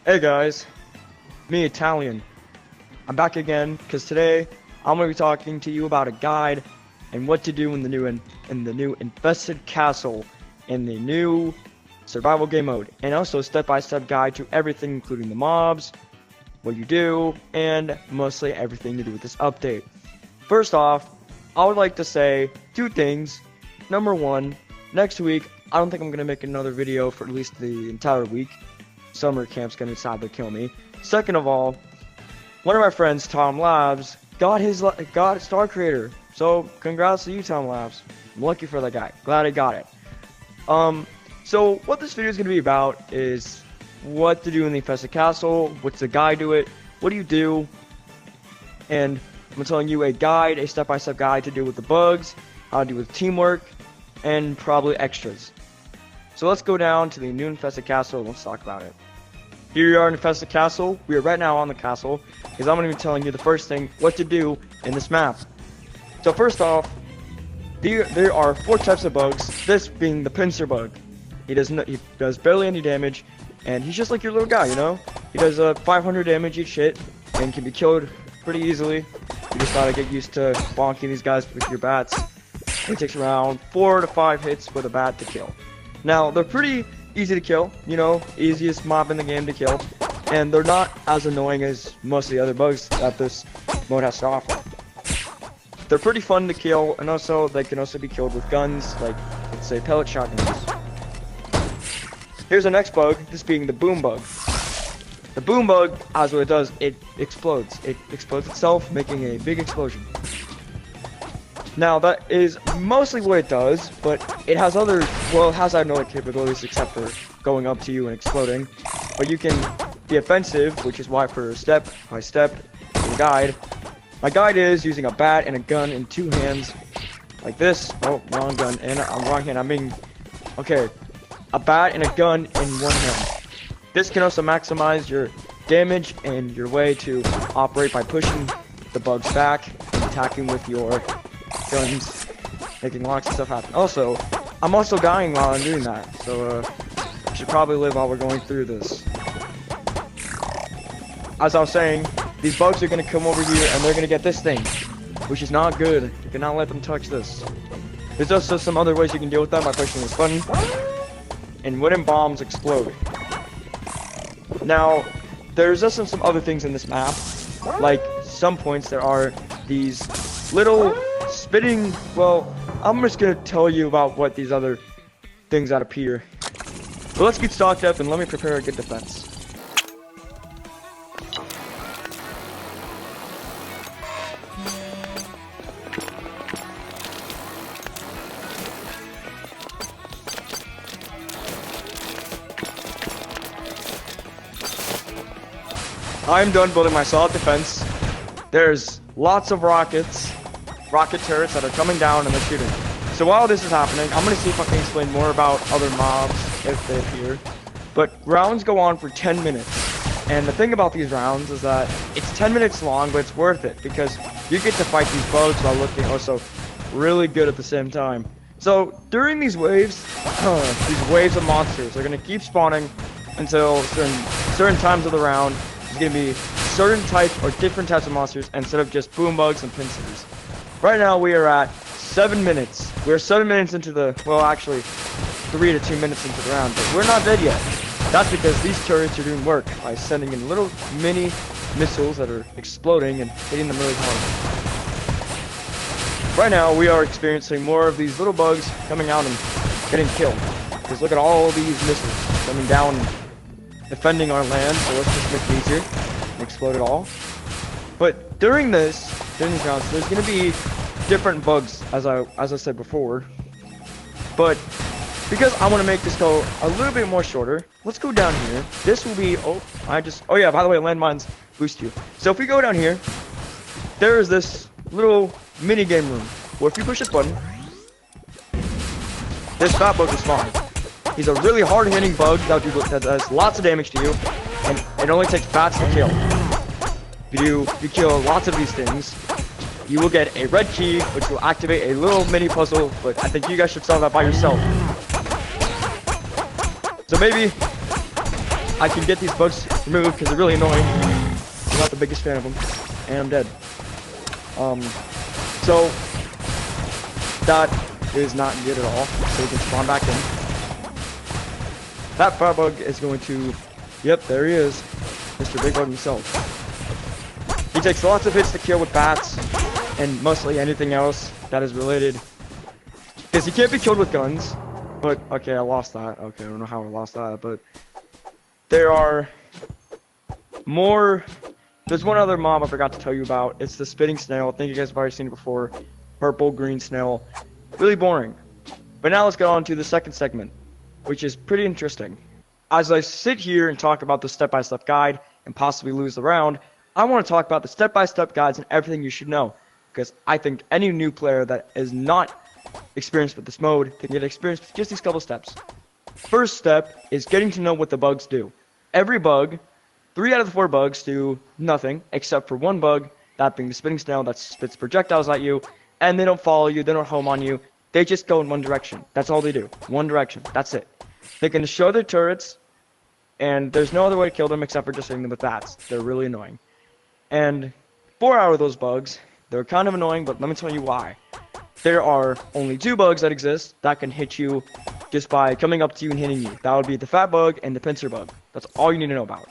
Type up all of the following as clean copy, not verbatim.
Hey guys, me Italian. I'm back again because today I'm going to be talking to you about a guide and what to do in the new infested castle in the new survival game mode, and also a step-by-step guide to everything including the mobs, what you do, and mostly everything to do with this update. First off, I would like to say two things. Number one, next week I don't think I'm going to make another video for at least the entire week. Summer camp's gonna sadly kill me. Second of all, one of my friends, Tom Labs, got Star Creator. So congrats to you, Tom Labs. I'm lucky for that guy. Glad I got it. So what this video is gonna be about is what to do in the infested castle, what's the guide to it, what do you do, and I'm telling you a guide, a step-by-step guide to do with the bugs, how to do with teamwork, and probably extras. So let's go down to the new infested castle and let's talk about it. Here we are in infested castle. We are right now on the castle because I'm going to be telling you the first thing what to do in this map. So first off, there are 4 types of bugs. This being the pincer bug. He does barely any damage, and he's just like your little guy, you know. He does 500 damage each hit and can be killed pretty easily. You just gotta get used to bonking these guys with your bats. It takes around 4 to 5 hits with a bat to kill. Now, they're pretty easy to kill, you know, easiest mob in the game to kill, and they're not as annoying as most of the other bugs that this mode has to offer. They're pretty fun to kill, and also, they can also be killed with guns, like, let's say, pellet shotguns. Here's the next bug, this being the boom bug. The boom bug, as what it does, it explodes. It explodes itself, making a big explosion. Now, that is mostly what it does, but it has other capabilities except for going up to you and exploding. But you can be offensive, which is why for step by step in the guide, my guide is using a bat and a gun in 2 hands, like this. Oh, wrong gun, and wrong hand, okay, a bat and a gun in 1 hand. This can also maximize your damage and your way to operate by pushing the bugs back and attacking with your guns, making lots of stuff happen. Also, I'm also dying while I'm doing that, so I should probably live while we're going through this. As I was saying, these bugs are going to come over here and they're going to get this thing, which is not good. You cannot let them touch this. There's also some other ways you can deal with them by pushing this button, and wooden bombs explode. Now, there's also some other things in this map, like some points there are these little spitting, well, I'm just gonna tell you about what these other things that appear. But let's get stocked up and let me prepare a good defense. I'm done building my solid defense. There's lots of rocket turrets that are coming down and they're shooting. So while this is happening, I'm going to see if I can explain more about other mobs if they appear. But rounds go on for 10 minutes. And the thing about these rounds is that it's 10 minutes long, but it's worth it because you get to fight these bugs while looking also really good at the same time. So during these waves of monsters are going to keep spawning until certain times of the round. There's going to be certain types or different types of monsters instead of just boom bugs and pincers. Right now we are at 7 minutes. We're 7 minutes into the, well actually 3 to 2 minutes into the round, but we're not dead yet. That's because these turrets are doing work by sending in little mini missiles that are exploding and hitting them really hard. Right now we are experiencing more of these little bugs coming out and getting killed. Because look at all these missiles coming down and defending our land, so let's just make it easier and explode it all. But during these rounds, there's going to be different bugs, as I said before. But because I want to make this go a little bit more shorter, let's go down here. This will be, oh yeah, by the way, landmines boost you. So if we go down here, there is this little mini game room where if you push this button, this fat bug will spawn. He's a really hard-hitting bug that does lots of damage to you, and it only takes bats to kill. If you kill lots of these things, you will get a red key, which will activate a little mini puzzle, but I think you guys should solve that by yourself. So maybe I can get these bugs removed because they're really annoying. I'm not the biggest fan of them, and I'm dead. So that is not good at all. So we can spawn back in. That fire bug is going to, yep, there he is, Mr. Big Bug himself. He takes lots of hits to kill with bats and mostly anything else that is related. Because he can't be killed with guns. But, okay, I lost that. Okay, I don't know how I lost that, but there are more. There's one other mob I forgot to tell you about. It's the spitting snail. I think you guys have already seen it before. Purple, green snail. Really boring. But now let's get on to the second segment, which is pretty interesting. As I sit here and talk about the step-by-step guide and possibly lose the round, I want to talk about the step-by-step guides and everything you should know. Because I think any new player that is not experienced with this mode can get experience with just these couple steps. First step is getting to know what the bugs do. Every bug, 3 out of the 4 bugs do nothing except for one bug, that being the spitting snail that spits projectiles at you, and they don't follow you, they don't home on you, they just go in one direction. That's all they do. One direction. That's it. They can destroy their turrets, and there's no other way to kill them except for just hitting them with bats. They're really annoying. And 4 out of those bugs, they're kind of annoying, but let me tell you why. There are only 2 bugs that exist that can hit you just by coming up to you and hitting you. That would be the fat bug and the pincer bug. That's all you need to know about.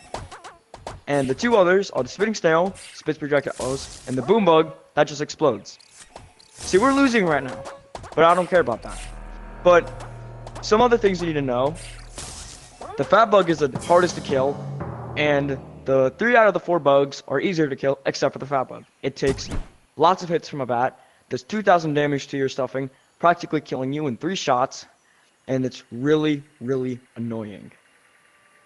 And the 2 others are the spitting snail, spits projectiles, and the boom bug that just explodes. See, we're losing right now, but I don't care about that. But some other things you need to know. The fat bug is the hardest to kill, and the 3 out of the 4 bugs are easier to kill except for the fat bug. It takes lots of hits from a bat. Does 2,000 damage to your stuffing, practically killing you in 3 shots, and it's really, really annoying.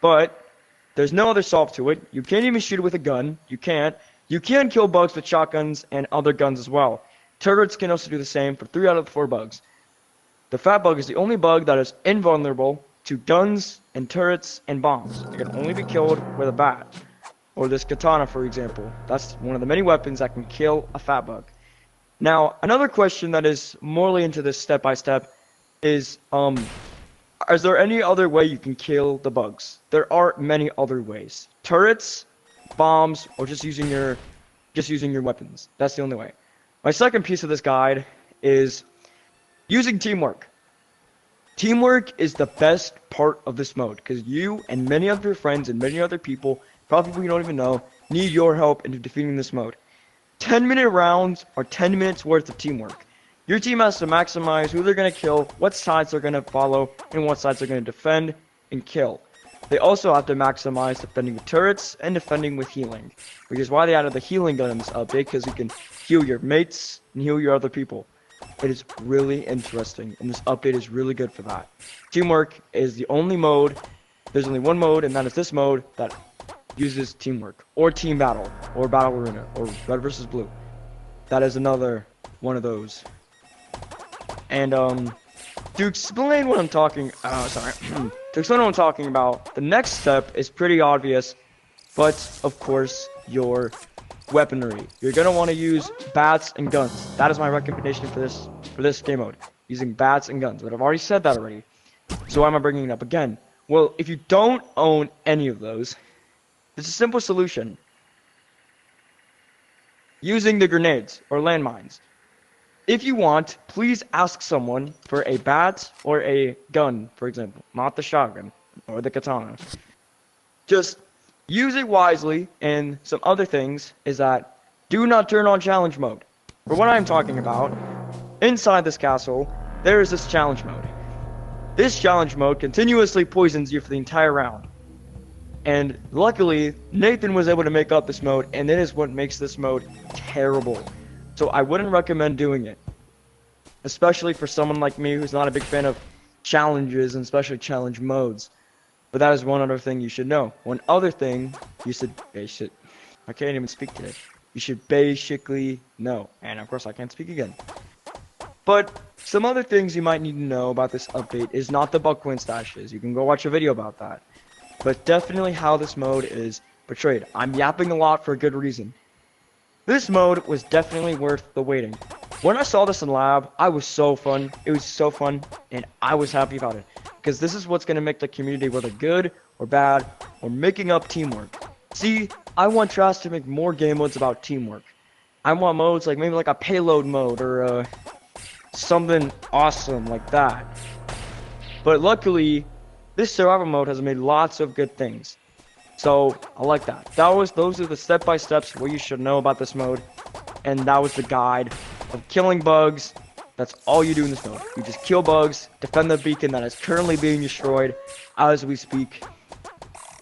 But there's no other solve to it. You can't even shoot it with a gun. You can't. You can kill bugs with shotguns and other guns as well. Turrets can also do the same for 3 out of the 4 bugs. The fat bug is the only bug that is invulnerable to guns and turrets and bombs. It can only be killed with a bat. Or this katana, for example. That's one of the many weapons that can kill a fat bug. Now, another question that is morely into this step-by-step is there any other way you can kill the bugs? There are many other ways. Turrets, bombs, or just using your weapons. That's the only way. My second piece of this guide is using teamwork. Teamwork is the best part of this mode because you and many of your friends and many other people, probably you don't even know, need your help in defeating this mode. 10-minute rounds are 10 minutes worth of teamwork. Your team has to maximize who they're going to kill, what sides they're going to follow, and what sides they're going to defend and kill. They also have to maximize defending with turrets and defending with healing, which is why they added the healing gun in this update, because you can heal your mates and heal your other people. It is really interesting, and this update is really good for that. Teamwork is the only mode, there's only one mode, and that is this mode that uses teamwork, or team battle, or battle arena, or red versus blue. That is another one of those. And to explain what I'm talking, to explain what I'm talking about, the next step is pretty obvious, but of course your weaponry. You're gonna want to use bats and guns. That is my recommendation for this game mode, using bats and guns. But I've already said that already, so why am I bringing it up again? Well, if you don't own any of those, there's a simple solution. Using the grenades or landmines. If you want, please ask someone for a bat or a gun, for example. Not the shotgun or the katana. Just use it wisely, and some other things is that do not turn on challenge mode. For what I'm talking about, inside this castle, there is this challenge mode. This challenge mode continuously poisons you for the entire round. And luckily, Nathan was able to make up this mode, and it is what makes this mode terrible. So I wouldn't recommend doing it. Especially for someone like me who's not a big fan of challenges, and especially challenge modes. But that is one other thing you should know. One other thing you should I can't even speak today. You should basically know. And of course I can't speak again. But some other things you might need to know about this update is not the bug coin stashes. You can go watch a video about that. But definitely how this mode is portrayed. I'm yapping a lot for a good reason. This mode was definitely worth the waiting. When I saw this in lab, I was so fun. It was so fun, and I was happy about it. Because this is what's going to make the community, whether good or bad, or making up teamwork. See, I want Trash to make more game modes about teamwork. I want modes like maybe like a payload mode or something awesome like that. But luckily, this survival mode has made lots of good things. So I like that. Those are the step-by-steps what you should know about this mode. And that was the guide of killing bugs. That's all you do in this mode. You just kill bugs, defend the beacon that is currently being destroyed as we speak.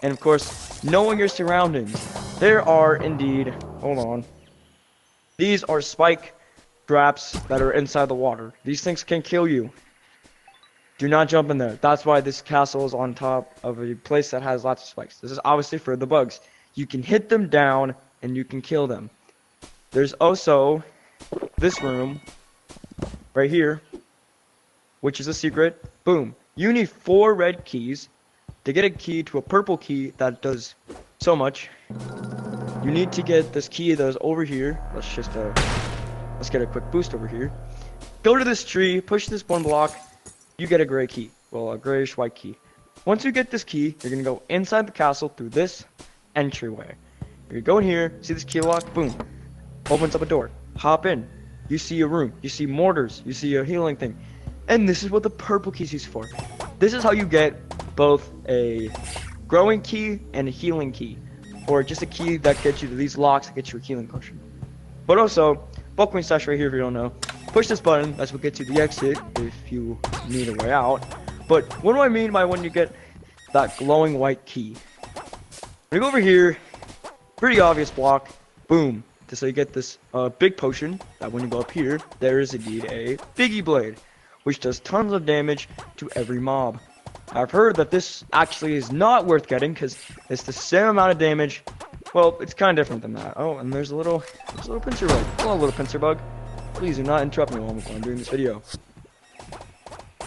And of course, knowing your surroundings. There are indeed, hold on. These are spike traps that are inside the water. These things can kill you. Do not jump in there. That's why this castle is on top of a place that has lots of spikes. This is obviously for the bugs. You can hit them down and you can kill them. There's also this room right here, which is a secret. Boom. You need 4 red keys to get a key to a purple key that does so much. You need to get this key that is over here. Let's get a quick boost over here. Go to this tree, push this 1 block, you get a gray key. Well, a grayish white key. Once you get this key, you're gonna go inside the castle through this entryway. You go in here, see this key lock, boom. Opens up a door. Hop in. You see a room. You see mortars. You see a healing thing. And this is what the purple key is used for. This is how you get both a growing key and a healing key. Or just a key that gets you to these locks that gets you a healing potion. But also, bulk stash right here if you don't know. Push this button, that's what gets you the exit if you need a way out. But what do I mean by when you get that glowing white key? When you go over here, pretty obvious block, boom. So you get this big potion that when you go up here, there is indeed a Biggie Blade, which does tons of damage to every mob. I've heard that this actually is not worth getting because it's the same amount of damage. Well, it's kind of different than that. Oh, and there's a little pincer bug. Hello, little pincer bug. Please do not interrupt me while I'm doing this video.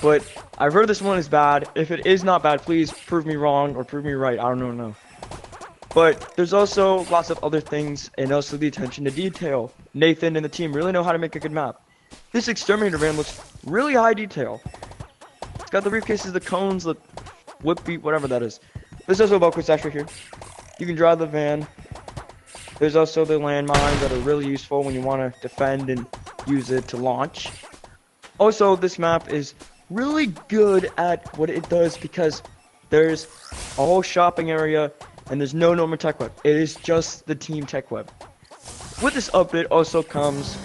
But I've heard this one is bad. If it is not bad, please prove me wrong or prove me right. I don't know. But there's also lots of other things, and also the attention to detail. Nathan and the team really know how to make a good map. This exterminator van looks really high detail. It's got the briefcases, the cones, the whip beat, whatever that is. There's also a bulk stash right here. You can drive the van. There's also the landmines that are really useful when you want to defend and use it to launch. Also, this map is really good at what it does because there's a whole shopping area and there's no normal tech web. It is just the team tech web. With this update also comes,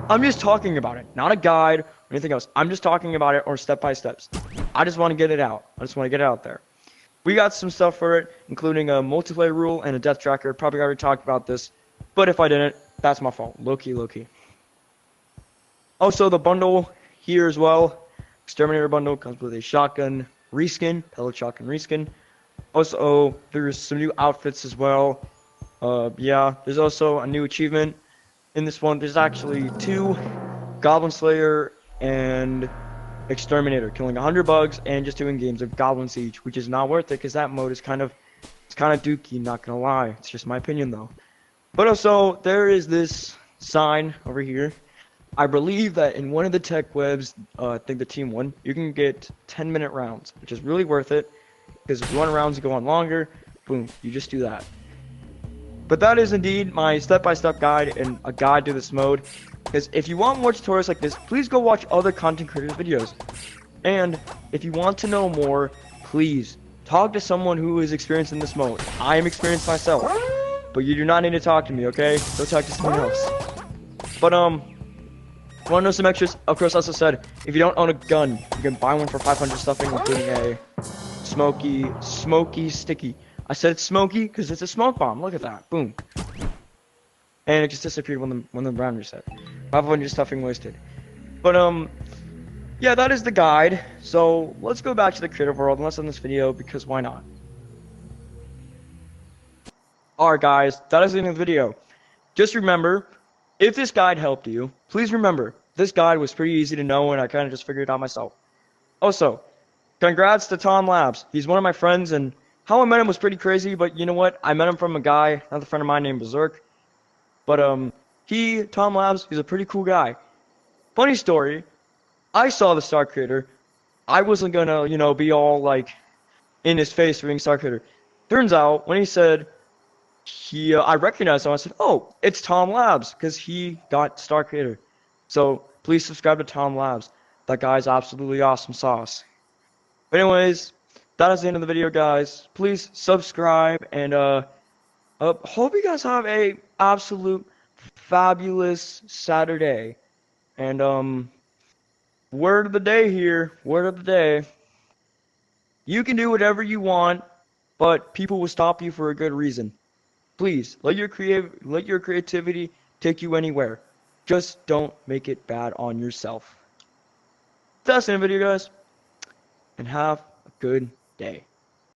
I'm just talking about it, not a guide or anything else. I'm just talking about it or step by steps. I just want to get it out. I just want to get it out there. We got some stuff for it, including a multiplayer rule and a death tracker. Probably already talked about this, but if I didn't, that's my fault. Low key. Also, the bundle here as well. Exterminator bundle comes with a shotgun reskin, pellet shotgun reskin. Also, there's some new outfits as well. Yeah, there's also a new achievement in this one. There's actually 2 Goblin Slayer and Exterminator, killing 100 bugs and just doing games of Goblin Siege, which is not worth it because that mode is kind of dookie, not gonna lie. It's just my opinion though. But also, there is this sign over here. I believe that in one of the tech webs, I think the team one, you can get 10-minute rounds, which is really worth it. Because if you want rounds to go on longer, boom, you just do that. But that is indeed my step-by-step guide and a guide to this mode. Because if you want more tutorials like this, please go watch other content creators' videos. And if you want to know more, please talk to someone who is experienced in this mode. I am experienced myself. But you do not need to talk to me, okay? Go talk to someone else. But, want to know some extras? Of course, also said, if you don't own a gun, you can buy one for 500 stuffing, including a smoky sticky. I said smoky because it's a smoke bomb. Look at that. Boom. And it just disappeared when the round reset. 500 stuffing wasted. But yeah, that is the guide. So let's go back to the creative world and let's end this video because why not? Alright guys, that is the end of the video. Just remember, if this guide helped you, please remember, this guide was pretty easy to know and I kind of just figured it out myself. Also, congrats to Tom Labs. He's one of my friends and how I met him was pretty crazy, but you know what? I met him from a guy, another friend of mine named Berserk. But Tom Labs, he's a pretty cool guy. Funny story, I saw the Star Creator. I wasn't gonna, be all like in his face for being Star Creator. Turns out when he said I recognized him. I said, "Oh, it's Tom Labs," because he got Star Creator. So please subscribe to Tom Labs. That guy's absolutely awesome sauce. But anyways, that is the end of the video, guys. Please subscribe and hope you guys have a absolute fabulous Saturday. And word of the day here. Word of the day. You can do whatever you want, but people will stop you for a good reason. Please let your creativity take you anywhere. Just don't make it bad on yourself. That's the end of the video, guys, and have a good day.